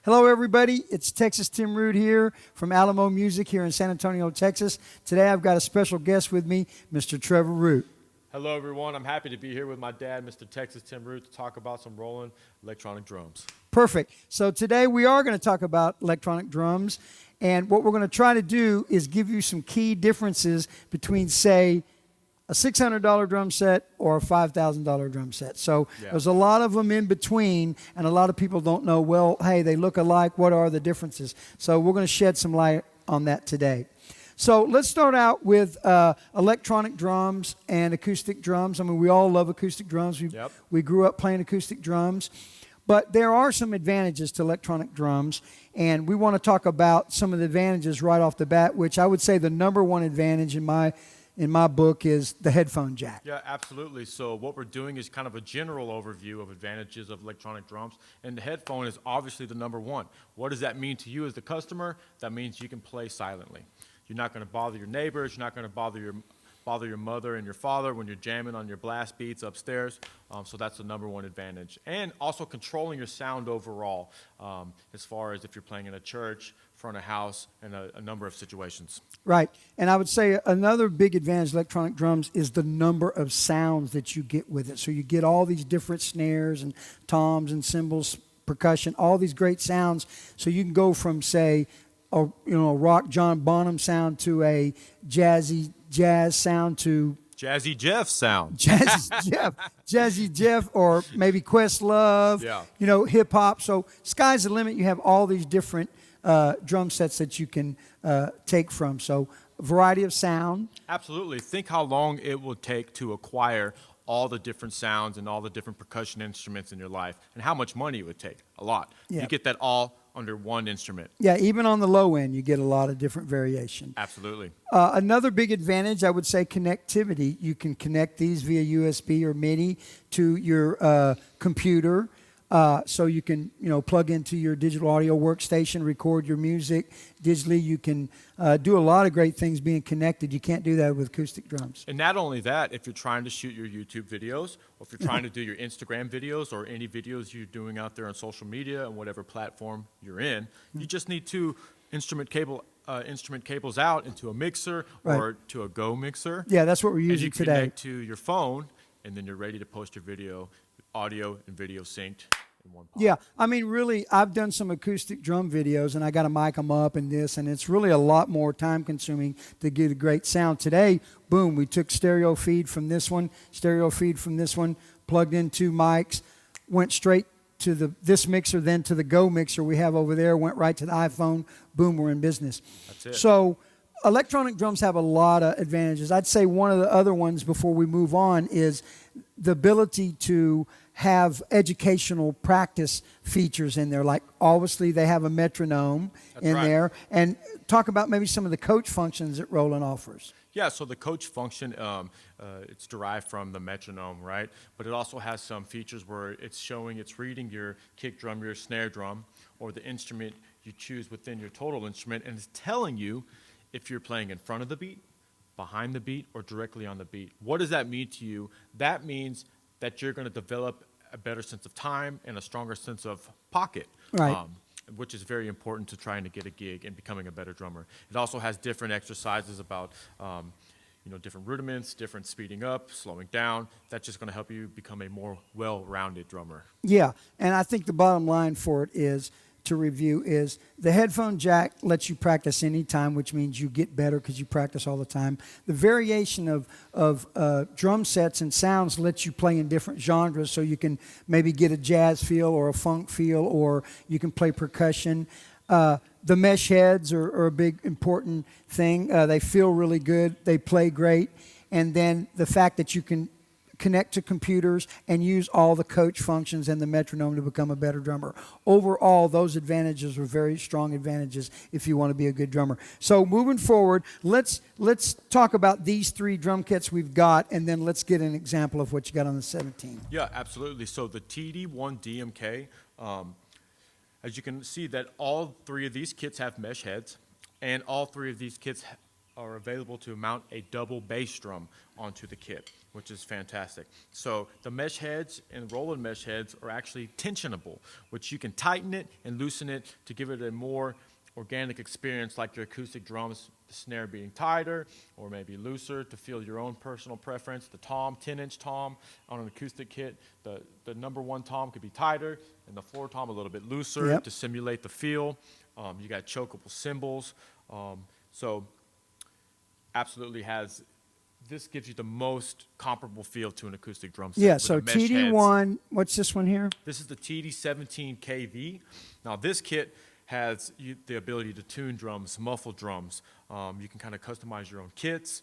Hello, everybody. It's Texas Tim Root here from Alamo Music here in San Antonio, Texas. Today I've got a special guest with me, Mr. Trevor Root. Hello, everyone. I'm happy to be here with my dad, Mr. Texas Tim Root, to talk about some Roland electronic drums. Perfect. So today we are going to talk about electronic drums, and what we're going to try to do is give you some key differences between, say, a $600 drum set or a $5,000 drum set. So there's a lot of them in between, and a lot of people don't know, well, hey, they look alike. What are the differences? So we're going to shed some light on that today. So let's start out with electronic drums and acoustic drums. I mean, we all love acoustic drums. We grew up playing acoustic drums. But there are some advantages to electronic drums, and we want to talk about some of the advantages right off the bat, which I would say the number one advantage in my book is the headphone jack. Yeah, absolutely. So what we're doing is kind of a general overview of advantages of electronic drums, and the headphone is obviously the number one. What does that mean to you as the customer? That means you can play silently. You're not going to bother your neighbors. You're not going to bother your mother and your father when you're jamming on your blast beats upstairs. So that's the number one advantage. And also controlling your sound overall, as far as if you're playing in a church, front of house, and a number of situations. Right. And I would say another big advantage of electronic drums is the number of sounds that you get with it. So you get all these different snares and toms and cymbals, percussion, all these great sounds. So you can go from, say, a rock John Bonham sound to a jazzy jazz sound to Jazzy Jeff sound. Jazzy Jeff, or maybe Questlove, hip hop. So sky's the limit. You have all these different drum sets that you can take from. So variety of sound. Absolutely. Think how long it will take to acquire all the different sounds and all the different percussion instruments in your life, and how much money it would take. A lot. Yeah. You get that all under one instrument. Yeah, even on the low end, you get a lot of different variation. Absolutely. Another big advantage, I would say, connectivity. You can connect these via USB or MIDI to your computer. So you can, plug into your digital audio workstation, record your music digitally. You can do a lot of great things being connected. You can't do that with acoustic drums. And not only that, if you're trying to shoot your YouTube videos, or if you're trying to do your Instagram videos, or any videos you're doing out there on social media and whatever platform you're in, you just need two instrument cables out into a mixer or to a Go mixer. Yeah, that's what we're using today. And you connect to your phone, and then you're ready to post your video, audio and video synced in one pot. Yeah, I mean, really, I've done some acoustic drum videos, and I got to mic them up and this, and it's really a lot more time-consuming to get a great sound. Today, boom, we took stereo feed from this one, stereo feed from this one, plugged in two mics, went straight to this mixer, then to the Go mixer we have over there, went right to the iPhone, boom, we're in business. That's it. So electronic drums have a lot of advantages. I'd say one of the other ones before we move on is the ability to have educational practice features in there. Like, obviously, they have a metronome there. And talk about maybe some of the coach functions that Roland offers. Yeah, so the coach function, it's derived from the metronome, right? But it also has some features where it's reading your kick drum, your snare drum, or the instrument you choose within your total instrument, and it's telling you if you're playing in front of the beat, behind the beat, or directly on the beat. What does that mean to you? That means that you're going to develop a better sense of time and a stronger sense of pocket, which is very important to trying to get a gig and becoming a better drummer. It also has different exercises about different rudiments, different speeding up, slowing down. That's just going to help you become a more well-rounded drummer. Yeah, and I think the bottom line for it is, to review, is the headphone jack lets you practice anytime, which means you get better because you practice all the time. The variation of drum sets and sounds lets you play in different genres, so you can maybe get a jazz feel or a funk feel, or you can play percussion. The mesh heads are a big important thing. They feel really good. They play great. And then the fact that you can connect to computers and use all the coach functions and the metronome to become a better drummer. Overall, those advantages are very strong advantages if you want to be a good drummer. So moving forward, let's talk about these three drum kits we've got, and then let's get an example of what you got on the 17. Yeah, absolutely. So the TD1DMK, as you can see, that all three of these kits have mesh heads, and all three of these kits are available to mount a double bass drum onto the kit, which is fantastic. So the mesh heads and Roland mesh heads are actually tensionable, which you can tighten it and loosen it to give it a more organic experience, like your acoustic drums, the snare being tighter or maybe looser to feel your own personal preference. The tom, 10-inch tom on an acoustic kit, the number one tom could be tighter and the floor tom a little bit looser to simulate the feel. You got chokeable cymbals. So absolutely this gives you the most comparable feel to an acoustic drum set. Yeah, so TD1, what's this one here? This is the TD17KV. Now this kit has the ability to tune drums, muffle drums. You can kind of customize your own kits.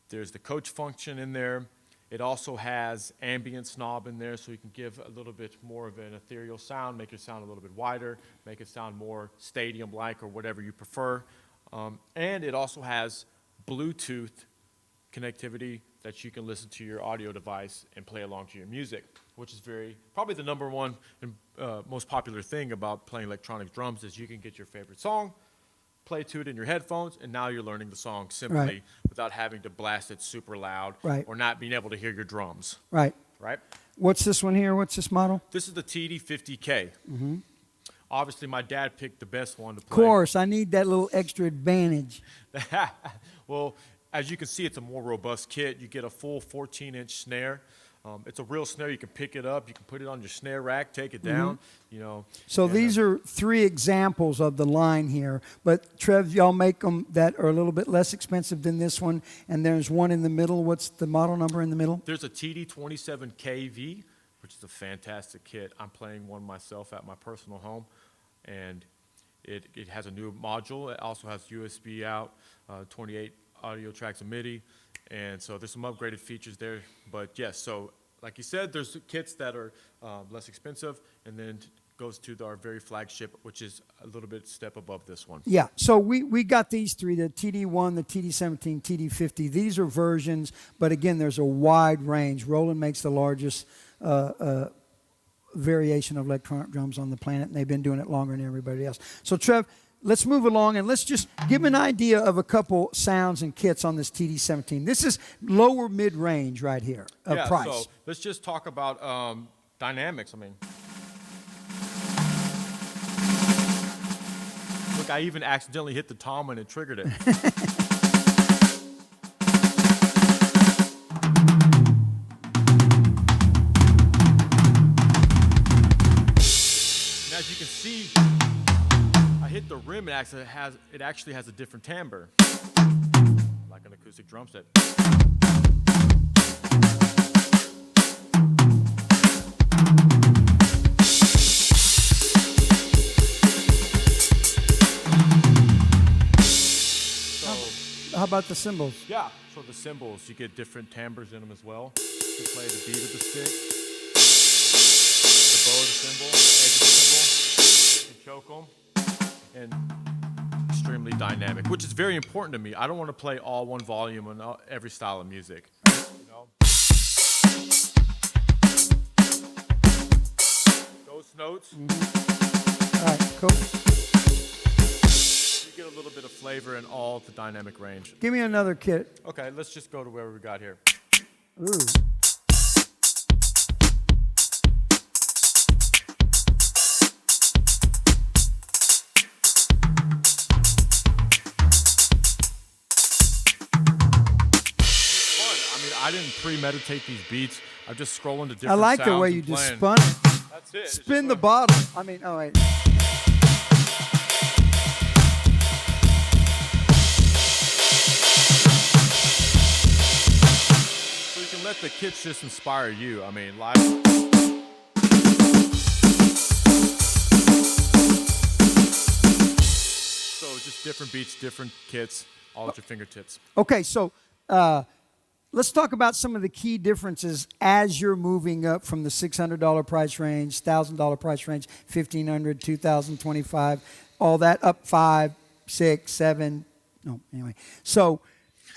There's the coach function in there. It also has ambient knob in there, so you can give a little bit more of an ethereal sound, make it sound a little bit wider, make it sound more stadium-like or whatever you prefer. And it also has Bluetooth connectivity that you can listen to your audio device and play along to your music, which is probably the number one and most popular thing about playing electronic drums is you can get your favorite song, play to it in your headphones, and now you're learning the song simply without having to blast it super loud or not being able to hear your drums. Right? What's this one here? What's this model? This is the TD50K. Obviously, my dad picked the best one to play. Of course, I need that little extra advantage. Well, as you can see, it's a more robust kit. You get a full 14-inch snare. It's a real snare. You can pick it up. You can put it on your snare rack, take it down. You know. So these are 3 examples of the line here. But Trev, y'all make them that are a little bit less expensive than this one. And there's one in the middle. What's the model number in the middle? There's a TD17KV, which is a fantastic kit. I'm playing one myself at my personal home, and it has a new module. It also has USB out, 28 audio tracks of MIDI, and so there's some upgraded features there. But yes, so like you said, there's kits that are less expensive, and then goes to our very flagship, which is a little bit step above this one. Yeah, so we got these 3, the TD1, the TD17, TD50. These are versions, but again, there's a wide range. Roland makes the largest variation of electronic drums on the planet, and they've been doing it longer than everybody else. So Trev, let's move along, and let's just give an idea of a couple sounds and kits on this TD17. This is lower mid-range right here of price. So let's just talk about dynamics. I mean, look, I even accidentally hit the tom and it triggered it. And as you can see, I hit the rim, it actually has a different timbre, like an acoustic drum set. How about the cymbals? Yeah, so the cymbals, you get different timbres in them as well. You play the beat of the stick, the bow of the cymbal, the edge of the cymbal, you choke them, and extremely dynamic, which is very important to me. I don't want to play all one volume on every style of music. You know? Those notes. All right, cool. Get a little bit of flavor in all the dynamic range. Give me another kit. Okay, let's just go to where we got here. Ooh. I didn't premeditate these beats. I just scroll into different I like sounds the way you and just playing. spun it. That's it. Spin the bottle. I mean, oh wait. So you can let the kits just inspire you. I mean, live. So just different beats, different kits, all at your fingertips. Okay, so let's talk about some of the key differences as you're moving up from the $600 price range, $1,000 price range, $1,500, $2,000, $2,500, all that up 5, 6, 7. No, anyway. So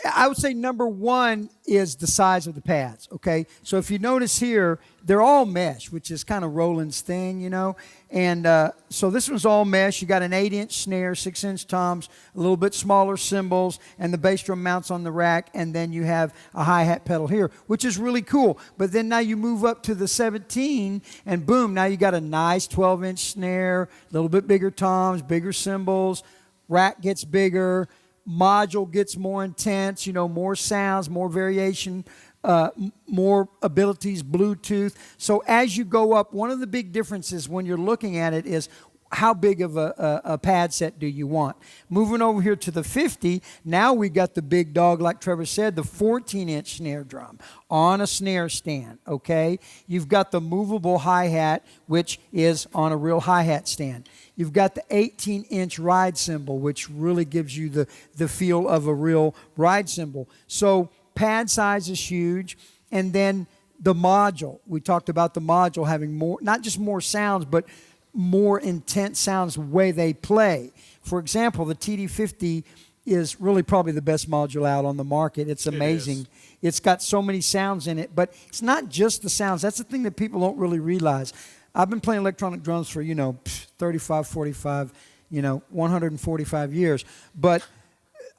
I would say number one is the size of the pads, okay? So if you notice here, they're all mesh, which is kind of Roland's thing, you know? And so this one's all mesh. You got an 8-inch snare, 6-inch toms, a little bit smaller cymbals, and the bass drum mounts on the rack, and then you have a hi-hat pedal here, which is really cool. But then now you move up to the 17, and boom, now you got a nice 12-inch snare, a little bit bigger toms, bigger cymbals, rack gets bigger, module gets more intense, you know, more sounds, more variation, more abilities, Bluetooth. So as you go up, one of the big differences when you're looking at it is how big of a pad set do you want? Moving over here to the 50, now we got the big dog, like Trevor said, the 14-inch snare drum on a snare stand, okay? You've got the movable hi-hat, which is on a real hi-hat stand. You've got the 18-inch ride cymbal, which really gives you the feel of a real ride cymbal. So pad size is huge. And then the module. We talked about the module having more, not just more sounds, but more intense sounds the way they play. For example, the TD50 is really probably the best module out on the market. It's amazing. It's got so many sounds in it, but it's not just the sounds. That's the thing that people don't really realize. I've been playing electronic drums for, 35, 45, 145 years, but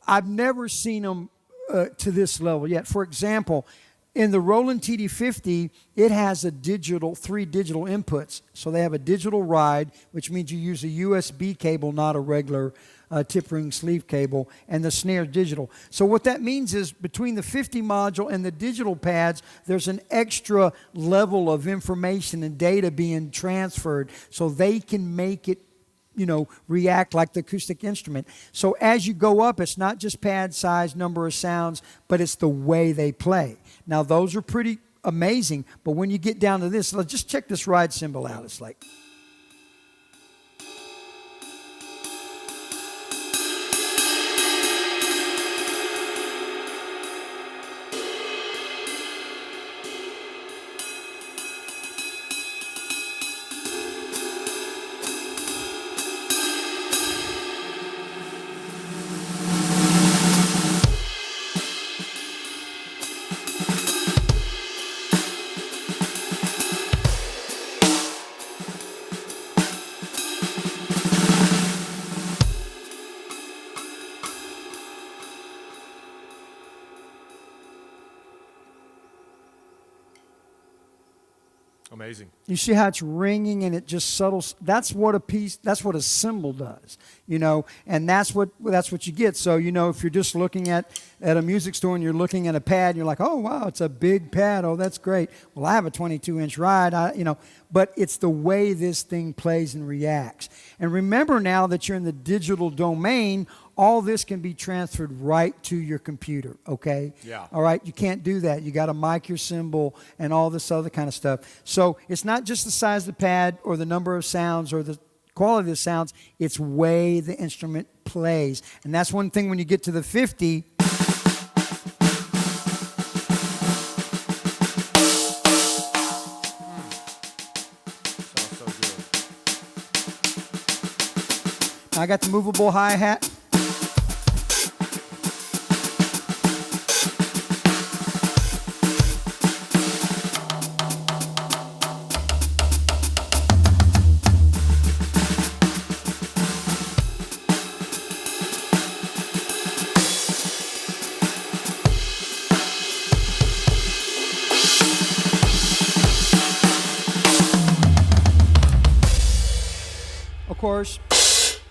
I've never seen them to this level yet. For example, in the Roland TD50, it has three digital inputs. So they have a digital ride, which means you use a USB cable, not a regular tip ring sleeve cable, and the snare digital. So what that means is between the 50 module and the digital pads, there's an extra level of information and data being transferred so they can make it react like the acoustic instrument. So as you go up, it's not just pad size, number of sounds, but it's the way they play. Now, those are pretty amazing, but when you get down to this, let's just check this ride cymbal out. It's like... Amazing. You see how it's ringing and it just subtle. That's what a cymbal does, and that's what you get. So, if you're just looking at a music store and you're looking at a pad and you're like, oh, wow, it's a big pad. Oh, that's great. Well, I have a 22-inch ride, but it's the way this thing plays and reacts. And remember now that you're in the digital domain, all this can be transferred right to your computer, okay? Yeah. All right, you can't do that. You got to mic your cymbal and all this other kind of stuff. So it's not just the size of the pad or the number of sounds or the quality of the sounds. It's way the instrument plays. And that's one thing when you get to the 50. Sounds so good. I got the movable hi-hat. Of course,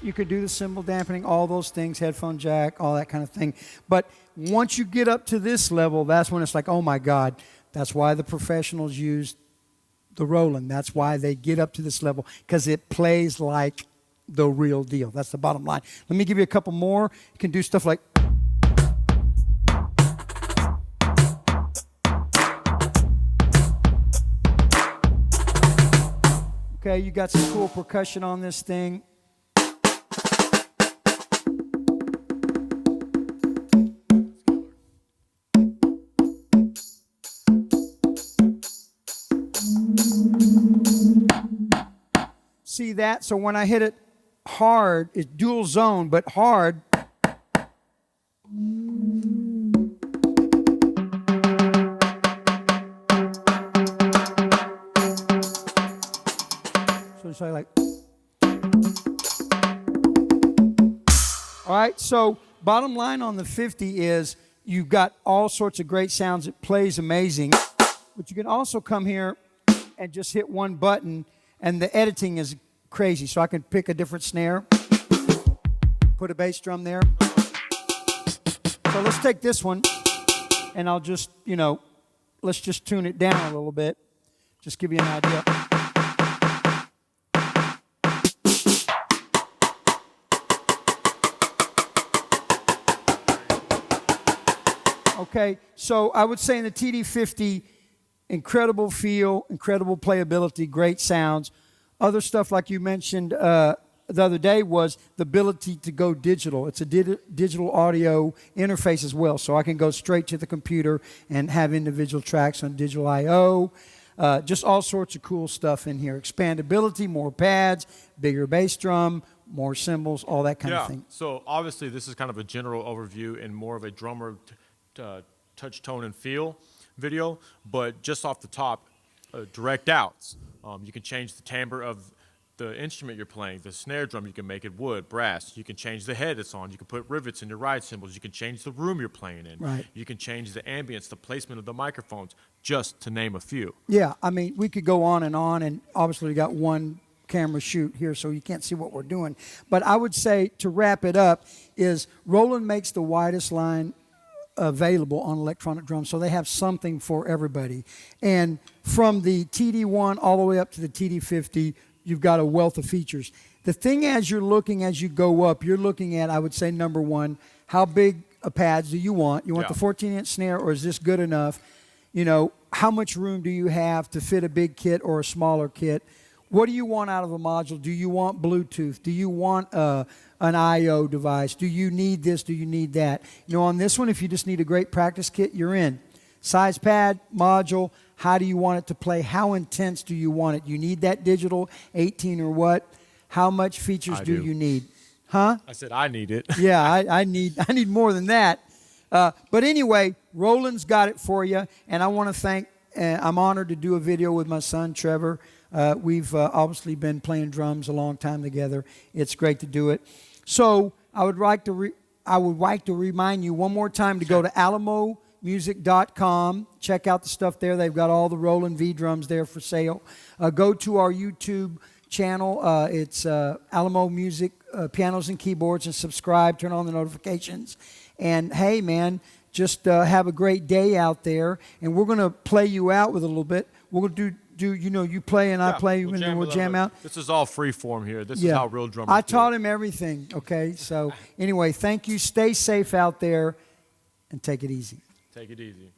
you could do the cymbal dampening, all those things, headphone jack, all that kind of thing. But once you get up to this level, that's when it's like, oh my God, that's why the professionals use the Roland. That's why they get up to this level, because it plays like the real deal. That's the bottom line. Let me give you a couple more. You can do stuff like... Okay, you got some cool percussion on this thing. See that? So when I hit it hard, it's dual zone, but hard. just like. All right, so bottom line on the 50 is you've got all sorts of great sounds. It plays amazing. But you can also come here and just hit one button, and the editing is crazy. So I can pick a different snare, put a bass drum there. So let's take this one, and I'll just, let's just tune it down a little bit. Just give you an idea. Okay, so I would say in the TD50, incredible feel, incredible playability, great sounds. Other stuff like you mentioned the other day was the ability to go digital. It's a digital audio interface as well, so I can go straight to the computer and have individual tracks on digital I/O. Just all sorts of cool stuff in here. Expandability, more pads, bigger bass drum, more cymbals, all that kind of thing. So obviously this is kind of a general overview and more of a drummer touch, tone, and feel video, but just off the top, direct outs. You can change the timbre of the instrument you're playing. The snare drum, you can make it wood, brass. You can change the head it's on. You can put rivets in your ride cymbals. You can change the room you're playing in. Right. You can change the ambience, the placement of the microphones, just to name a few. Yeah, I mean, we could go on, and obviously we got one camera shoot here, so you can't see what we're doing. But I would say, to wrap it up, is Roland makes the widest line available on electronic drums, so they have something for everybody. And from the TD1 all the way up to the TD50, you've got a wealth of features. The thing as you go up, you're looking at, I would say, number one, how big a pads do you want? You want the 14-inch snare, or is this good enough? How much room do you have to fit a big kit or a smaller kit? What do you want out of a module? Do you want Bluetooth? Do you want an I/O device? Do you need this? Do you need that? On this one, if you just need a great practice kit, you're in. Size pad, module, how do you want it to play? How intense do you want it? You need that digital 18 or what? How much features do you need? Huh? I said I need it. Yeah, I need more than that. But anyway, Roland's got it for you, and I want to thank, I'm honored to do a video with my son, Trevor. We've obviously been playing drums a long time together. It's great to do it. So I would like to remind you one more time to go to alamomusic.com. Check out the stuff there. They've got all the Roland vdrums there for sale. Go to our YouTube channel. It's Alamo Music Pianos and Keyboards, and subscribe. Turn on the notifications. And hey, man, just have a great day out there. And we're going to play you out with a little bit. We're going to do you play and I play, and then we'll jam out. This is all free form here. This is how real drummers I taught him everything, okay? So anyway, thank you. Stay safe out there, and take it easy. Take it easy.